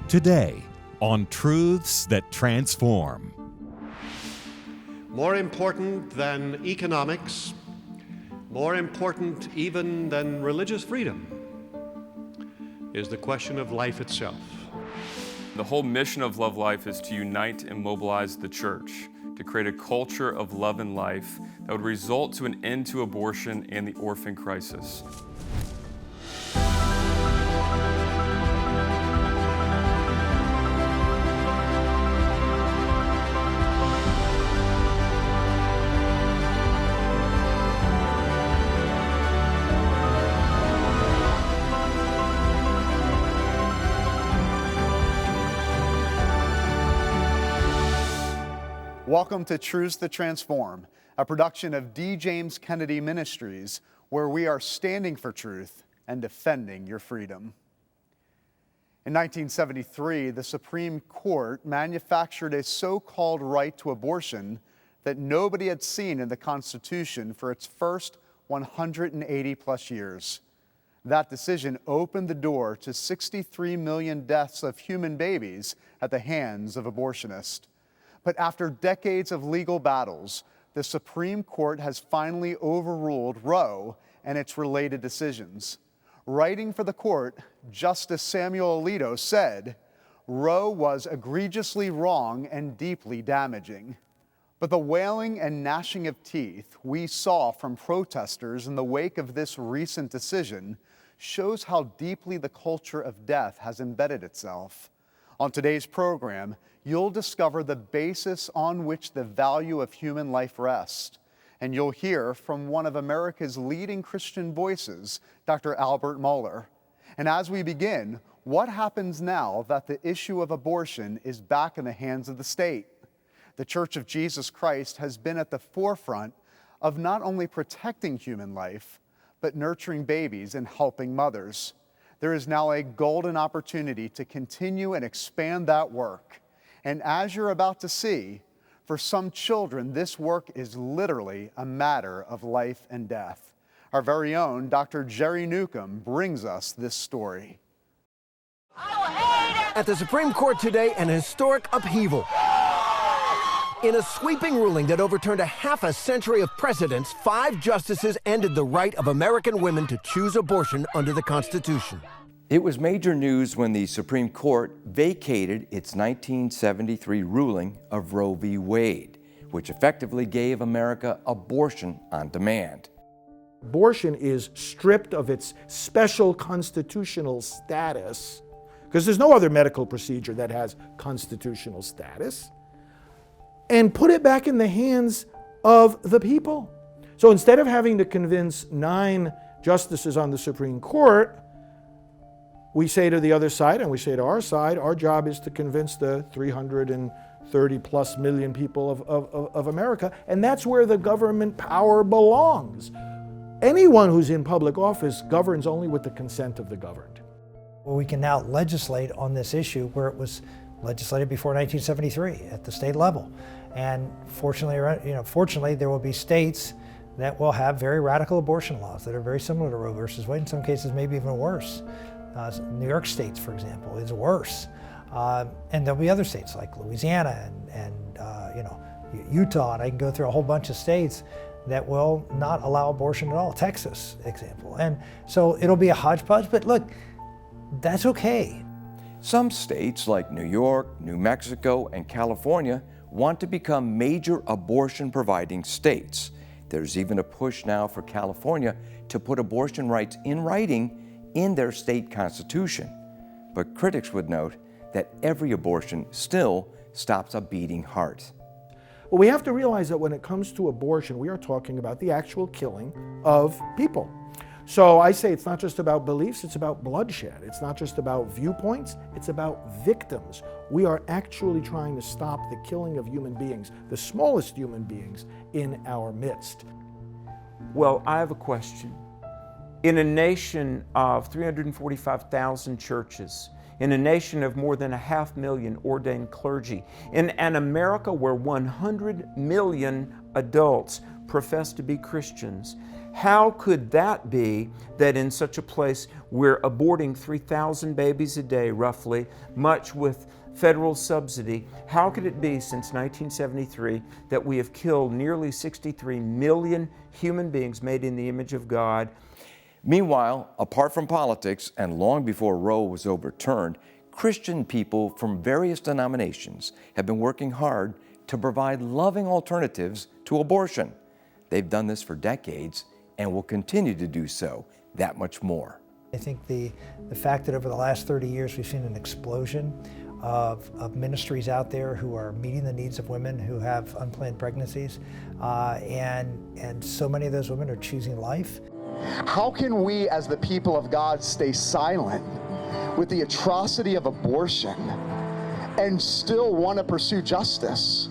Today on Truths That Transform. More important than economics, more important even than religious freedom, is the question of life itself. The whole mission of Love Life is to unite and mobilize the church to create a culture of love and life that would result to an end to abortion and the orphan crisis. Welcome to Truths That Transform, a production of D. James Kennedy Ministries, where we are standing for truth and defending your freedom. In 1973, the Supreme Court manufactured a so-called right to abortion that nobody had seen in the Constitution for its first 180 plus years. That decision opened the door to 63 million deaths of human babies at the hands of abortionists. But after decades of legal battles, the Supreme Court has finally overruled Roe and its related decisions. Writing for the court, Justice Samuel Alito said, "Roe was egregiously wrong and deeply damaging." But the wailing and gnashing of teeth we saw from protesters in the wake of this recent decision shows how deeply the culture of death has embedded itself. On today's program, you'll discover the basis on which the value of human life rests. And you'll hear from one of America's leading Christian voices, Dr. Albert Mohler. And as we begin, what happens now that the issue of abortion is back in the hands of the state? The Church of Jesus Christ has been at the forefront of not only protecting human life, but nurturing babies and helping mothers. There is now a golden opportunity to continue and expand that work. And as you're about to see, for some children, this work is literally a matter of life and death. Our very own Dr. Jerry Newcomb brings us this story. At the Supreme Court today, an historic upheaval. In a sweeping ruling that overturned a half a century of precedents, 5 justices ended the right of American women to choose abortion under the Constitution. It was major news when the Supreme Court vacated its 1973 ruling of Roe v. Wade, which effectively gave America abortion on demand. Abortion is stripped of its special constitutional status, because there's no other medical procedure that has constitutional status, and put it back in the hands of the people. So instead of having to convince 9 justices on the Supreme Court, we say to the other side, and we say to our side, our job is to convince the 330 plus million people of America, and that's where the government power belongs. Anyone who's in public office governs only with the consent of the governed. Well, we can now legislate on this issue where it was legislated before 1973 at the state level. And fortunately, there will be states that will have very radical abortion laws that are very similar to Roe versus Wade, in some cases maybe even worse. New York State, for example, is worse. And there'll be other states like Louisiana and Utah, and I can go through a whole bunch of states that will not allow abortion at all. Texas, example. And so it'll be a hodgepodge, but look, that's okay. Some states like New York, New Mexico, and California want to become major abortion-providing states. There's even a push now for California to put abortion rights in writing in their state constitution. But critics would note that every abortion still stops a beating heart. Well, we have to realize that when it comes to abortion, we are talking about the actual killing of people. So I say it's not just about beliefs, it's about bloodshed. It's not just about viewpoints, it's about victims. We are actually trying to stop the killing of human beings, the smallest human beings in our midst. Well, I have a question. In a nation of 345,000 churches, in a nation of more than 500,000 ordained clergy, in an America where 100 million adults profess to be Christians. How could that be that in such a place we're aborting 3,000 babies a day, roughly, much with federal subsidy? How could it be since 1973 that we have killed nearly 63 million human beings made in the image of God? Meanwhile, apart from politics and long before Roe was overturned, Christian people from various denominations have been working hard to provide loving alternatives to abortion. They've done this for decades and will continue to do so that much more. I think the fact that over the last 30 years we've seen an explosion of ministries out there who are meeting the needs of women who have unplanned pregnancies, and so many of those women are choosing life. How can we as the people of God stay silent with the atrocity of abortion and still want to pursue justice?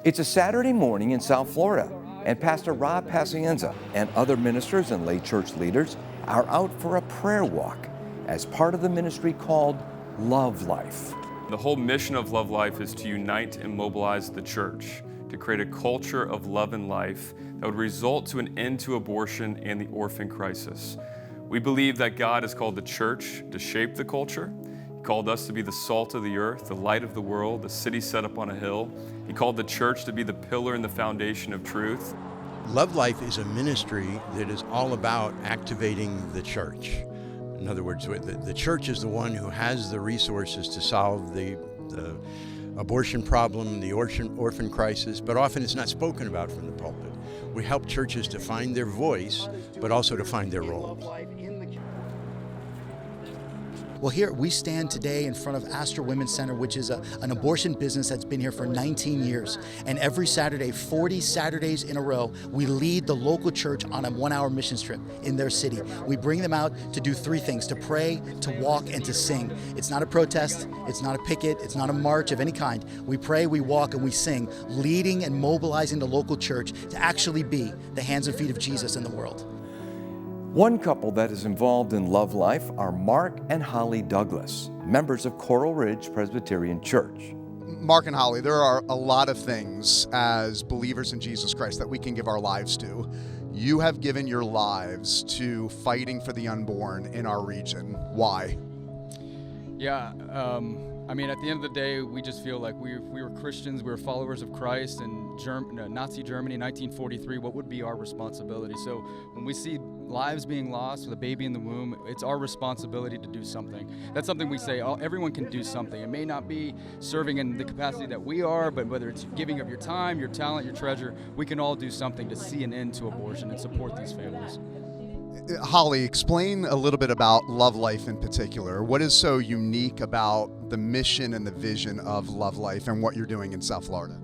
It's a Saturday morning in South Florida, and Pastor Rob Pacienza and other ministers and lay church leaders are out for a prayer walk as part of the ministry called Love Life. The whole mission of Love Life is to unite and mobilize the church to create a culture of love and life that would result to an end to abortion and the orphan crisis. We believe that God has called the church to shape the culture. He called us to be the salt of the earth, the light of the world, the city set up on a hill. He called the church to be the pillar and the foundation of truth. Love Life is a ministry that is all about activating the church. In other words, the church is the one who has the resources to solve the abortion problem, the orphan crisis, but often it's not spoken about from the pulpit. We help churches to find their voice, but also to find their role. Well, here we stand today in front of Astor Women's Center, which is an abortion business that's been here for 19 years. And every Saturday, 40 Saturdays in a row, we lead the local church on a 1-hour missions trip in their city. We bring them out to do 3 things: to pray, to walk, and to sing. It's not a protest, it's not a picket, it's not a march of any kind. We pray, we walk, and we sing, leading and mobilizing the local church to actually be the hands and feet of Jesus in the world. One couple that is involved in Love Life are Mark and Holly Douglas, members of Coral Ridge Presbyterian Church. Mark and Holly, there are a lot of things as believers in Jesus Christ that we can give our lives to. You have given your lives to fighting for the unborn in our region. Why? Yeah, I mean, at the end of the day, we just feel like we were Christians, we were followers of Christ, and Nazi Germany in 1943, what would be our responsibility? So when we see lives being lost with a baby in the womb, it's our responsibility to do something. That's something we say, everyone can do something. It may not be serving in the capacity that we are, but whether it's giving of your time, your talent, your treasure, we can all do something to see an end to abortion and support these families. Holly, explain a little bit about Love Life in particular. What is so unique about the mission and the vision of Love Life and what you're doing in South Florida?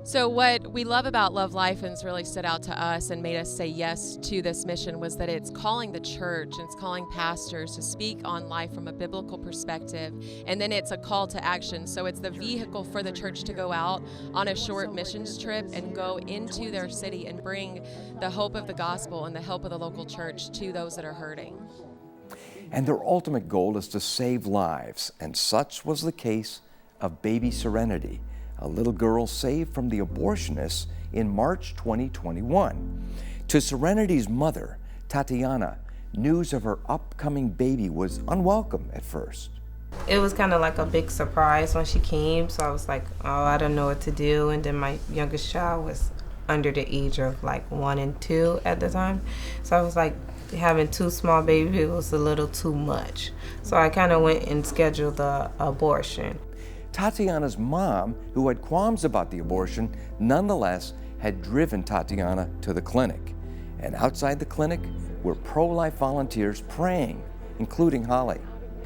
So what we love about Love Life and it's really stood out to us and made us say yes to this mission was that it's calling the church and it's calling pastors to speak on life from a biblical perspective, and then it's a call to action. So it's the vehicle for the church to go out on a short missions trip and go into their city and bring the hope of the gospel and the help of the local church to those that are hurting. And their ultimate goal is to save lives, and such was the case of baby Serenity, a little girl saved from the abortionists in March 2021. To Serenity's mother, Tatiana, news of her upcoming baby was unwelcome at first. It was kind of like a big surprise when she came, so I was like, oh, I don't know what to do. And then my youngest child was under the age of like 1 and 2 at the time. So I was like, having 2 small babies was a little too much. So I kind of went and scheduled the abortion. Tatiana's mom, who had qualms about the abortion, nonetheless had driven Tatiana to the clinic. And outside the clinic were pro-life volunteers praying, including Holly.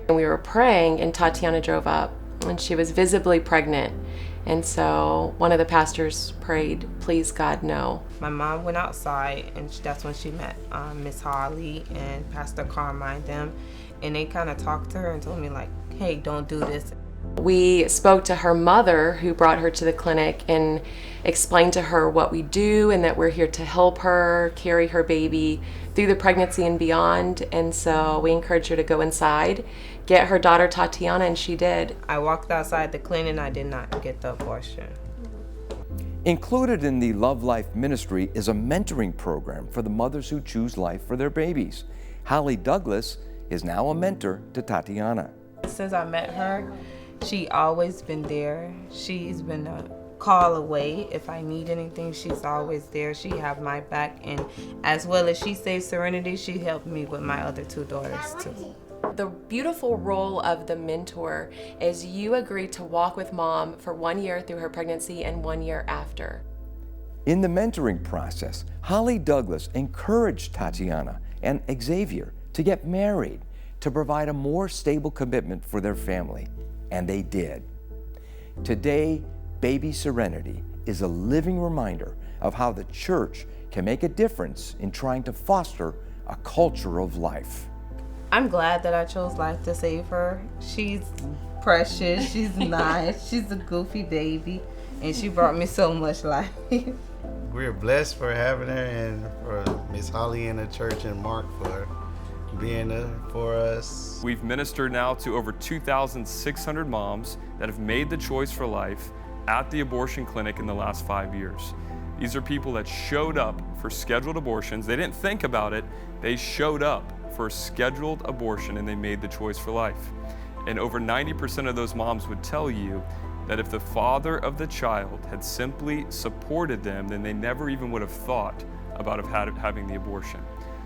And we were praying and Tatiana drove up and she was visibly pregnant. And so one of the pastors prayed, please God, no. My mom went outside and that's when she met Miss Holly and Pastor Carmine them. And they kind of talked to her and told me like, hey, don't do this. We spoke to her mother who brought her to the clinic and explained to her what we do and that we're here to help her carry her baby through the pregnancy and beyond. And so we encouraged her to go inside, get her daughter Tatiana, and she did. I walked outside the clinic and I did not get the abortion. Included in the Love Life ministry is a mentoring program for the mothers who choose life for their babies. Holly Douglas is now a mentor to Tatiana. Since I met her, she always been there. She's been a call away. If I need anything, she's always there. She have my back, and as well as she saved Serenity, she helped me with my other two daughters too. The beautiful role of the mentor is you agree to walk with mom for 1 year through her pregnancy and 1 year after. In the mentoring process, Holly Douglas encouraged Tatiana and Xavier to get married to provide a more stable commitment for their family, and they did. Today, baby Serenity is a living reminder of how the church can make a difference in trying to foster a culture of life. I'm glad that I chose life to save her. She's precious, she's nice, she's a goofy baby, and she brought me so much life. We're blessed for having her, and for Miss Holly and the church and Mark for being there for us. We've ministered now to over 2,600 moms that have made the choice for life at the abortion clinic in the last 5 years. These are people that showed up for scheduled abortions. They didn't think about it, they showed up for a scheduled abortion and they made the choice for life. And over 90% of those moms would tell you that if the father of the child had simply supported them, then they never even would have thought about having the abortion.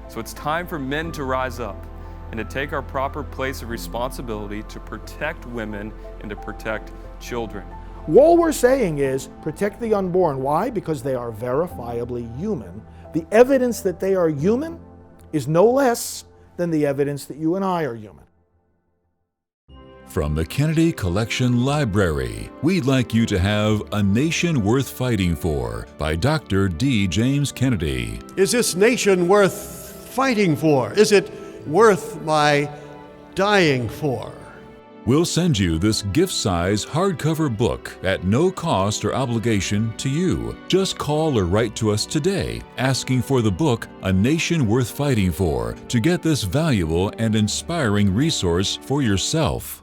So it's time for men to rise up and to take our proper place of responsibility to protect women and to protect children. All we're saying is protect the unborn. Why? Because they are verifiably human. The evidence that they are human is no less than the evidence that you and I are human. From the Kennedy Collection Library, we'd like you to have A Nation Worth Fighting For by Dr. D. James Kennedy. Is this nation worth fighting for? Is it worth my dying for? We'll send you this gift-size hardcover book at no cost or obligation to you. Just call or write to us today asking for the book A Nation Worth Fighting For to get this valuable and inspiring resource for yourself.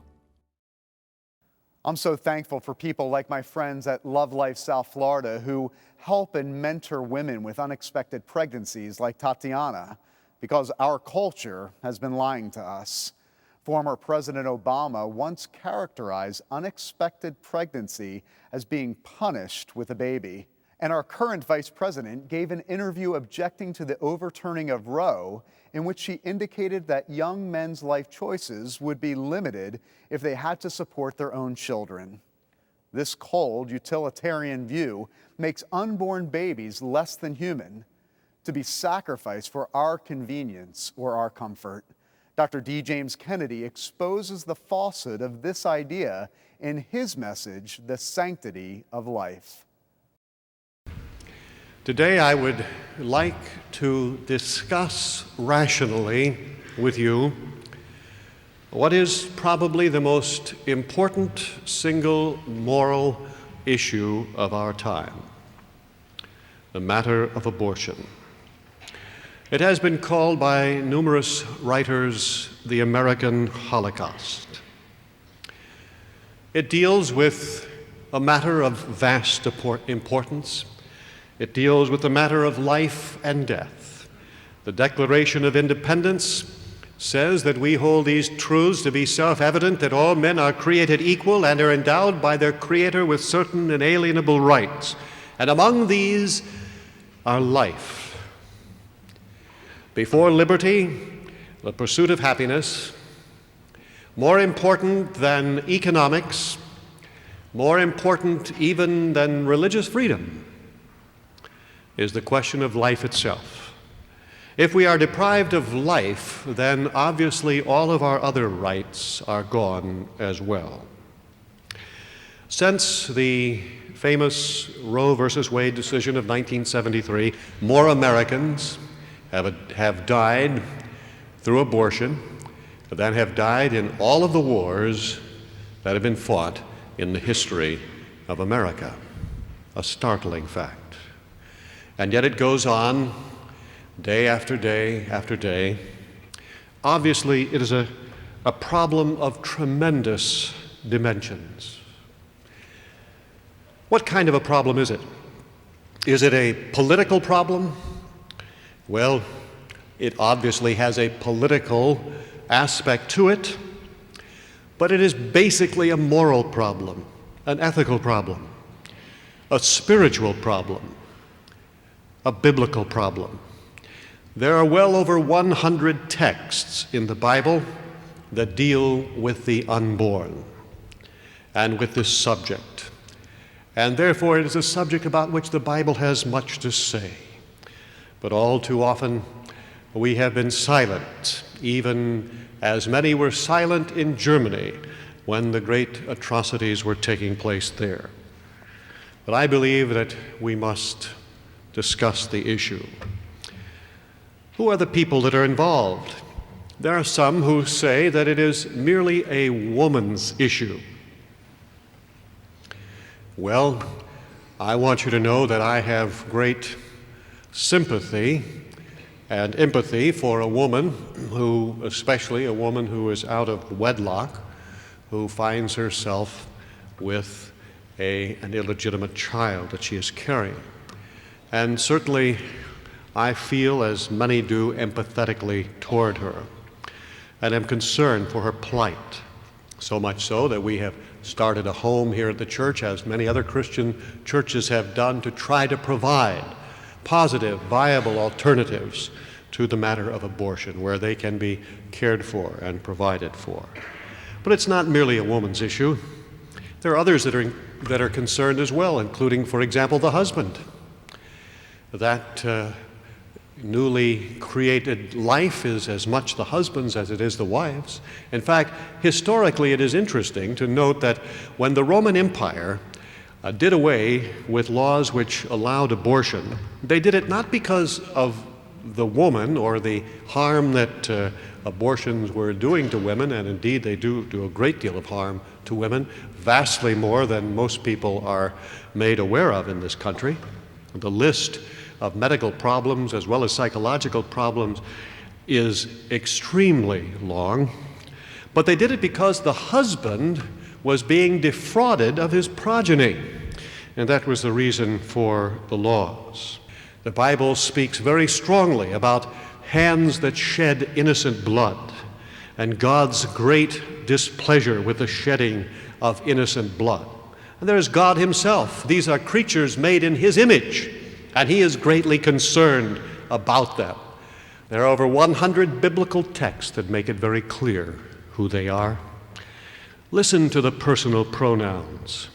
I'm so thankful for people like my friends at Love Life South Florida who help and mentor women with unexpected pregnancies like Tatiana, because our culture has been lying to us. Former President Obama once characterized unexpected pregnancy as being punished with a baby. And our current vice president gave an interview objecting to the overturning of Roe, in which she indicated that young men's life choices would be limited if they had to support their own children. This cold, utilitarian view makes unborn babies less than human, to be sacrificed for our convenience or our comfort. Dr. D. James Kennedy exposes the falsehood of this idea in his message, The Sanctity of Life. Today I would like to discuss rationally with you what is probably the most important single moral issue of our time, the matter of abortion. It has been called by numerous writers the American Holocaust. It deals with a matter of vast importance. It deals with the matter of life and death. The Declaration of Independence says that we hold these truths to be self-evident, that all men are created equal and are endowed by their Creator with certain inalienable rights. And among these are life. Before liberty, the pursuit of happiness, more important than economics, more important even than religious freedom, is the question of life itself. If we are deprived of life, then obviously all of our other rights are gone as well. Since the famous Roe versus Wade decision of 1973, more Americans have died through abortion than have died in all of the wars that have been fought in the history of America. A startling fact. And yet it goes on day after day after day. Obviously, it is a problem of tremendous dimensions. What kind of a problem is it? Is it a political problem? Well, it obviously has a political aspect to it, but it is basically a moral problem, an ethical problem, a spiritual problem, a biblical problem. There are well over 100 texts in the Bible that deal with the unborn and with this subject. And therefore it is a subject about which the Bible has much to say. But all too often we have been silent, even as many were silent in Germany when the great atrocities were taking place there. But I believe that we must discuss the issue. Who are the people that are involved? There are some who say that it is merely a woman's issue. Well, I want you to know that I have great sympathy and empathy for a woman who, especially a woman who is out of wedlock, who finds herself with an illegitimate child that she is carrying. And certainly I feel, as many do, empathetically toward her, and am concerned for her plight, so much so that we have started a home here at the church, as many other Christian churches have done, to try to provide positive, viable alternatives to the matter of abortion, where they can be cared for and provided for. But it's not merely a woman's issue. There are others that are concerned as well, including, for example, the husband. That newly created life is as much the husband's as it is the wife's. In fact, historically, it is interesting to note that when the Roman Empire did away with laws which allowed abortion, they did it not because of the woman or the harm that abortions were doing to women, and indeed they do a great deal of harm to women, vastly more than most people are made aware of in this country. The list of medical problems as well as psychological problems is extremely long. But they did it because the husband was being defrauded of his progeny, and that was the reason for the laws. The Bible speaks very strongly about hands that shed innocent blood and God's great displeasure with the shedding of innocent blood. And there is God himself. These are creatures made in his image, and he is greatly concerned about them. There are over 100 biblical texts that make it very clear who they are. Listen to the personal pronouns.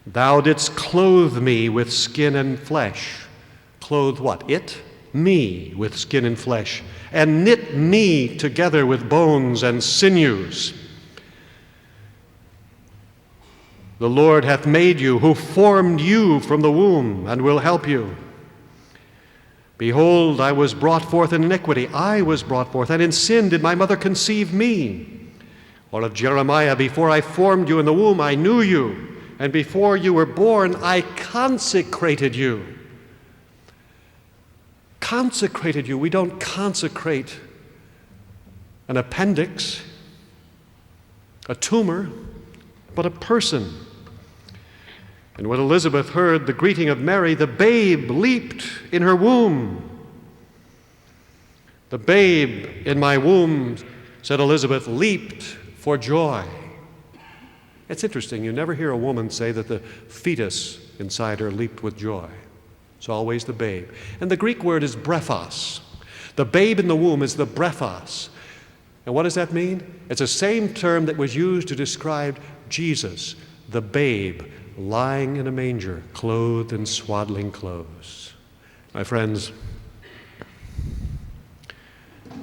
Thou didst clothe me with skin and flesh. Clothe what? It? Me with skin and flesh. And knit me together with bones and sinews. The Lord hath made you, who formed you from the womb, and will help you. Behold, I was brought forth in iniquity. I was brought forth, and in sin did my mother conceive me. Or of Jeremiah, before I formed you in the womb, I knew you. And before you were born, I consecrated you. Consecrated you. We don't consecrate an appendix, a tumor, but a person. And when Elizabeth heard the greeting of Mary, the babe leaped in her womb. The babe in my womb, said Elizabeth, leaped for joy. It's interesting, you never hear a woman say that the fetus inside her leaped with joy. It's always the babe. And the Greek word is brephos. The babe in the womb is the brephos. And what does that mean? It's the same term that was used to describe Jesus, the babe, lying in a manger, clothed in swaddling clothes. My friends,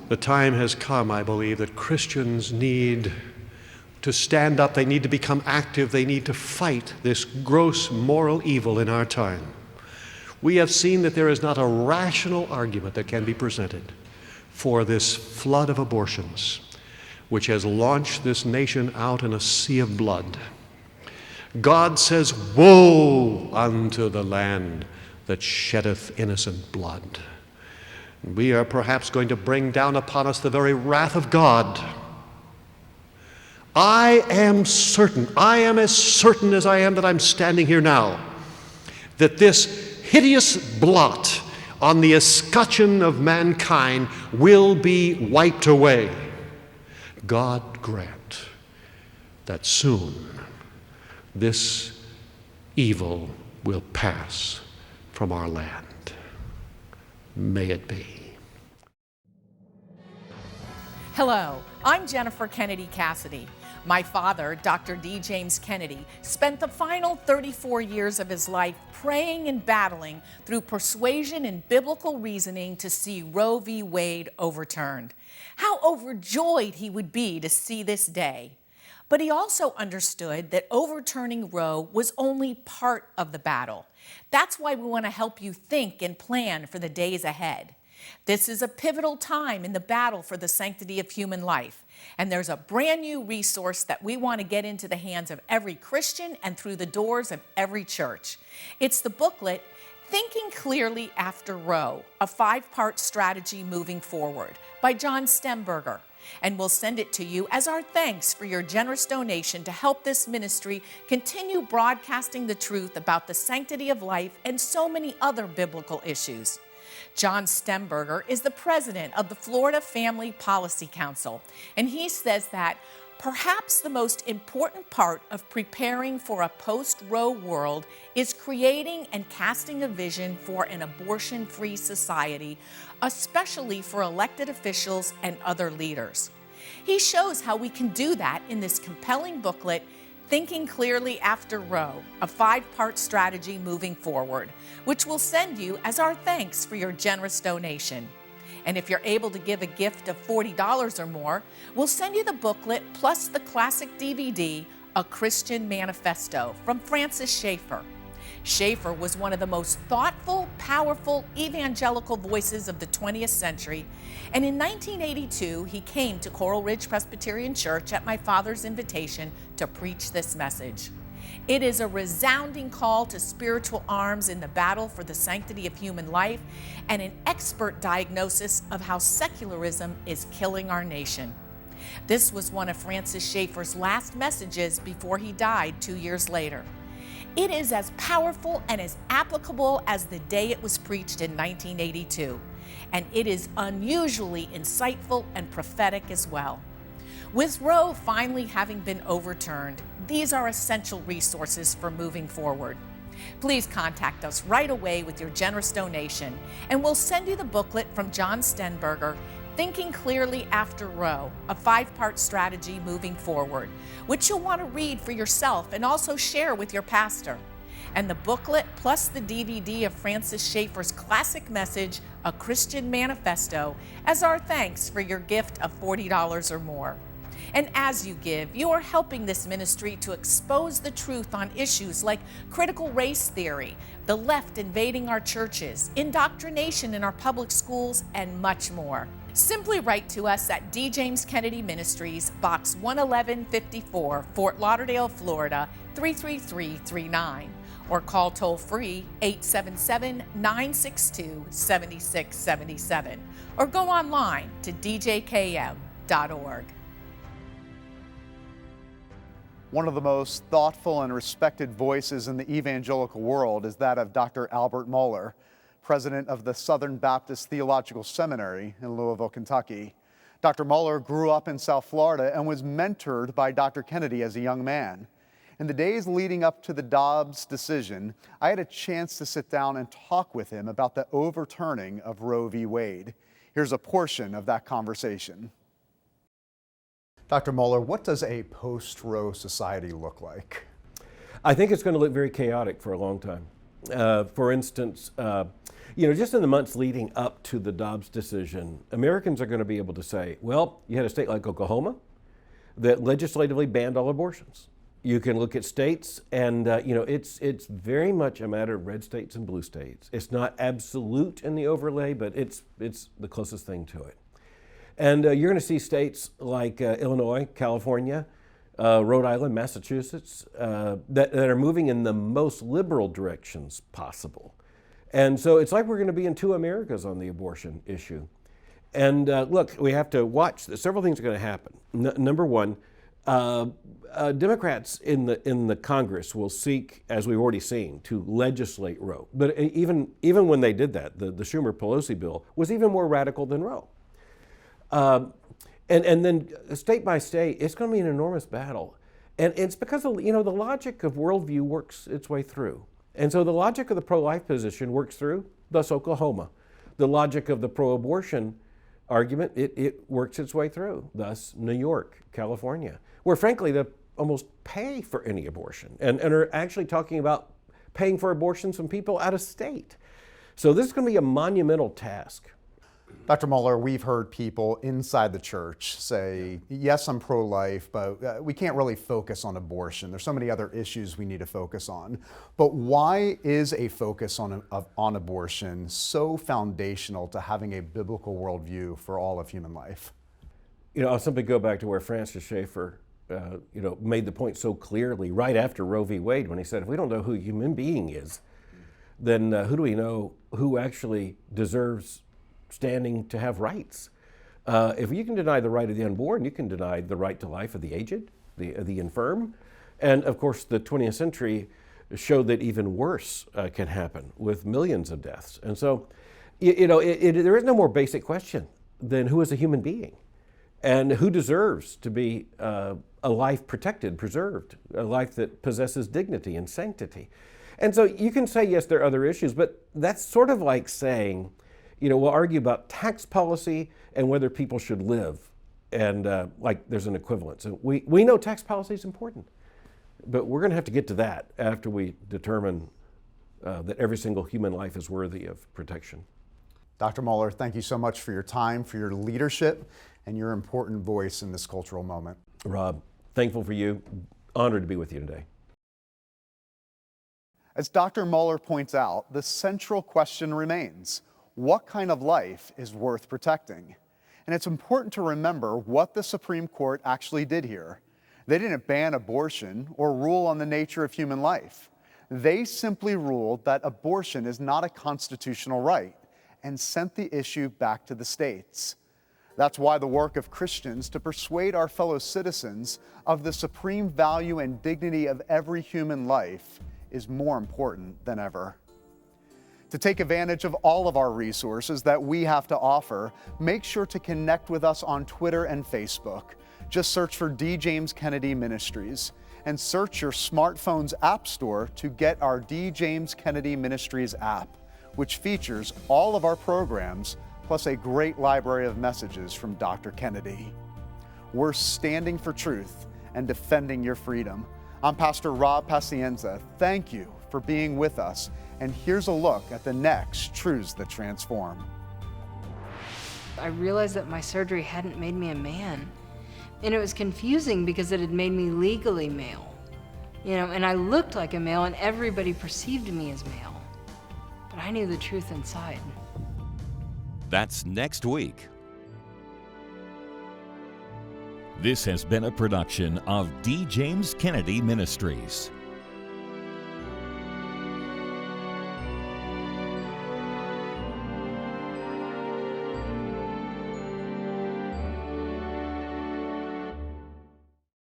the time has come, I believe, that Christians need to stand up. They need to become active. They need to fight this gross moral evil in our time. We have seen that there is not a rational argument that can be presented for this flood of abortions, which has launched this nation out in a sea of blood. God says, woe unto the land that sheddeth innocent blood. We are perhaps going to bring down upon us the very wrath of God. I am certain, I am as certain as I am that I'm standing here now, that this hideous blot on the escutcheon of mankind will be wiped away. God grant that soon this evil will pass from our land. May it be. Hello, I'm Jennifer Kennedy Cassidy. My father, Dr. D. James Kennedy, spent the final 34 years of his life praying and battling through persuasion and biblical reasoning to see Roe v. Wade overturned. How overjoyed he would be to see this day. But he also understood that overturning Roe was only part of the battle. That's why we want to help you think and plan for the days ahead. This is a pivotal time in the battle for the sanctity of human life, and there's a brand new resource that we want to get into the hands of every Christian and through the doors of every church. It's the booklet, Thinking Clearly After Roe, a 5-part strategy moving forward, by John Stemberger. And we'll send it to you as our thanks for your generous donation to help this ministry continue broadcasting the truth about the sanctity of life and so many other biblical issues. John Stemberger is the president of the Florida Family Policy Council, and he says that perhaps the most important part of preparing for a post-Roe world is creating and casting a vision for an abortion-free society, especially for elected officials and other leaders. He shows how we can do that in this compelling booklet, Thinking Clearly After Roe, a 5-part strategy moving forward, which we'll send you as our thanks for your generous donation. And if you're able to give a gift of $40 or more, we'll send you the booklet plus the classic DVD, A Christian Manifesto, from Francis Schaeffer. Schaeffer was one of the most thoughtful, powerful evangelical voices of the 20th century, and in 1982 he came to Coral Ridge Presbyterian Church at my father's invitation to preach this message. It is a resounding call to spiritual arms in the battle for the sanctity of human life and an expert diagnosis of how secularism is killing our nation. This was one of Francis Schaeffer's last messages before he died 2 years later. It is as powerful and as applicable as the day it was preached in 1982, and it is unusually insightful and prophetic as well. With Roe finally having been overturned, these are essential resources for moving forward. Please contact us right away with your generous donation, and we'll send you the booklet from John Stemberger, Thinking Clearly After Roe, a 5-part strategy moving forward, which you'll want to read for yourself and also share with your pastor. And the booklet plus the DVD of Francis Schaeffer's classic message, A Christian Manifesto, as our thanks for your gift of $40 or more. And as you give, you are helping this ministry to expose the truth on issues like critical race theory, the left invading our churches, indoctrination in our public schools, and much more. Simply write to us at D. James Kennedy Ministries, Box 11154, Fort Lauderdale, Florida, 33339, or call toll-free 877-962-7677, or go online to djkm.org. One of the most thoughtful and respected voices in the evangelical world is that of Dr. Albert Mohler, president of the Southern Baptist Theological Seminary in Louisville, Kentucky. Dr. Muller grew up in South Florida and was mentored by Dr. Kennedy as a young man. In the days leading up to the Dobbs decision, I had a chance to sit down and talk with him about the overturning of Roe v. Wade. Here's a portion of that conversation. Dr. Mohler, what does a post-Roe society look like? I think it's going to look very chaotic for a long time. For instance, just in the months leading up to the Dobbs decision, Americans are going to be able to say, well, you had a state like Oklahoma that legislatively banned all abortions. You can look at states and, it's very much a matter of red states and blue states. It's not absolute in the overlay, but it's the closest thing to it. And you're going to see states like Illinois, California, Rhode Island, Massachusetts, that are moving in the most liberal directions possible. And so it's like we're going to be in two Americas on the abortion issue. And look, we have to watch. Several things are going to happen. Number one, Democrats in the Congress will seek, as we've already seen, to legislate Roe. But even when they did that, the Schumer-Pelosi bill was even more radical than Roe. And then state by state, it's going to be an enormous battle. And it's because of, the logic of worldview works its way through. And so the logic of the pro-life position works through, thus Oklahoma. The logic of the pro-abortion argument, it works its way through, thus New York, California, where frankly they almost pay for any abortion and are actually talking about paying for abortions from people out of state. So this is going to be a monumental task. Dr. Muller, we've heard people inside the church say, yes, I'm pro-life, but we can't really focus on abortion. There's so many other issues we need to focus on. But why is a focus on abortion so foundational to having a biblical worldview for all of human life? I'll simply go back to where Francis Schaeffer made the point so clearly right after Roe v. Wade, when he said, if we don't know who a human being is, then who do we know who actually deserves standing to have rights? If you can deny the right of the unborn, you can deny the right to life of the aged, the infirm. And of course, the 20th century showed that even worse can happen with millions of deaths. And so, there is no more basic question than who is a human being and who deserves to be a life protected, preserved, a life that possesses dignity and sanctity. And so you can say, yes, there are other issues, but that's sort of like saying, we'll argue about tax policy and whether people should live, and like there's an equivalence. And we know tax policy is important, but we're going to have to get to that after we determine that every single human life is worthy of protection. Dr. Muller, thank you so much for your time, for your leadership, and your important voice in this cultural moment. Rob, thankful for you. Honored to be with you today. As Dr. Muller points out, the central question remains: what kind of life is worth protecting? And it's important to remember what the Supreme Court actually did here. They didn't ban abortion or rule on the nature of human life. They simply ruled that abortion is not a constitutional right and sent the issue back to the states. That's why the work of Christians to persuade our fellow citizens of the supreme value and dignity of every human life is more important than ever. To take advantage of all of our resources that we have to offer, make sure to connect with us on Twitter and Facebook. Just search for D. James Kennedy Ministries and search your smartphone's app store to get our D. James Kennedy Ministries app, which features all of our programs, plus a great library of messages from Dr. Kennedy. We're standing for truth and defending your freedom. I'm Pastor Rob Pacienza. Thank you for being with us. And here's a look at the next Truths That Transform. I realized that my surgery hadn't made me a man. And it was confusing because it had made me legally male. And I looked like a male and everybody perceived me as male. But I knew the truth inside. That's next week. This has been a production of D. James Kennedy Ministries.